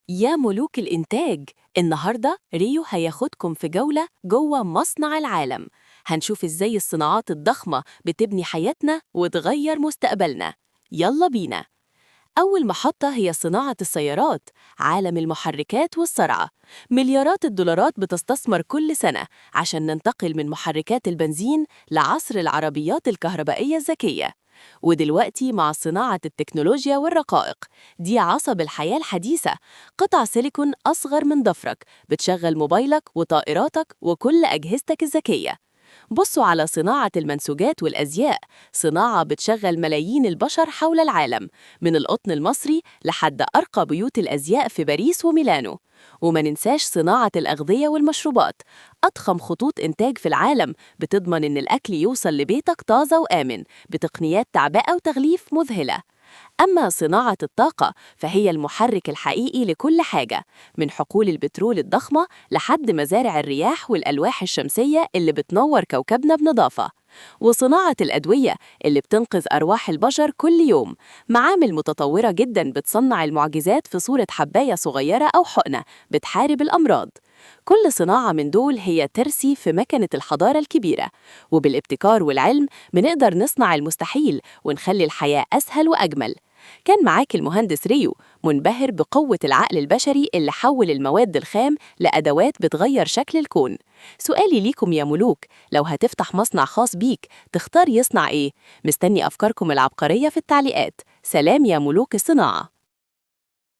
يا ملوك الإنتاج، النهاردة ريو هياخدكم في جولة جوه مصنع العالم. هنشوف إزاي الصناعات الضخمة بتبني حياتنا وتغير مستقبلنا. يلا بينا. أول محطة هي صناعة السيارات، عالم المحركات والسرعة. مليارات الدولارات بتستثمر كل سنة عشان ننتقل من محركات البنزين لعصر العربيات الكهربائية الذكية. ودلوقتي مع صناعة التكنولوجيا والرقائق، دي عصب الحياة الحديثة. قطع سيليكون أصغر من ضفرك بتشغل موبايلك وطائراتك وكل أجهزتك الذكية. بصوا على صناعة المنسوجات والأزياء، صناعة بتشغل ملايين البشر حول العالم، من القطن المصري لحد أرقى بيوت الأزياء في باريس وميلانو. وما ننساش صناعة الأغذية والمشروبات، أضخم خطوط إنتاج في العالم بتضمن إن الأكل يوصل لبيتك طازة وآمن بتقنيات تعبئة وتغليف مذهلة. أما صناعة الطاقة فهي المحرك الحقيقي لكل حاجة، من حقول البترول الضخمة لحد مزارع الرياح والألواح الشمسية اللي بتنور كوكبنا بنظافة. وصناعة الأدوية اللي بتنقذ أرواح البشر كل يوم، معامل متطورة جدا بتصنع المعجزات في صورة حباية صغيرة أو حقنة بتحارب الأمراض. كل صناعة من دول هي ترسي في مكنة الحضارة الكبيرة، وبالابتكار والعلم بنقدر نصنع المستحيل ونخلي الحياة أسهل وأجمل. كان معاك المهندس ريو، منبهر بقوة العقل البشري اللي حول المواد الخام لأدوات بتغير شكل الكون. سؤالي ليكم يا ملوك، لو هتفتح مصنع خاص بيك تختار يصنع إيه؟ مستني أفكاركم العبقرية في التعليقات. سلام يا ملوك الصناعة.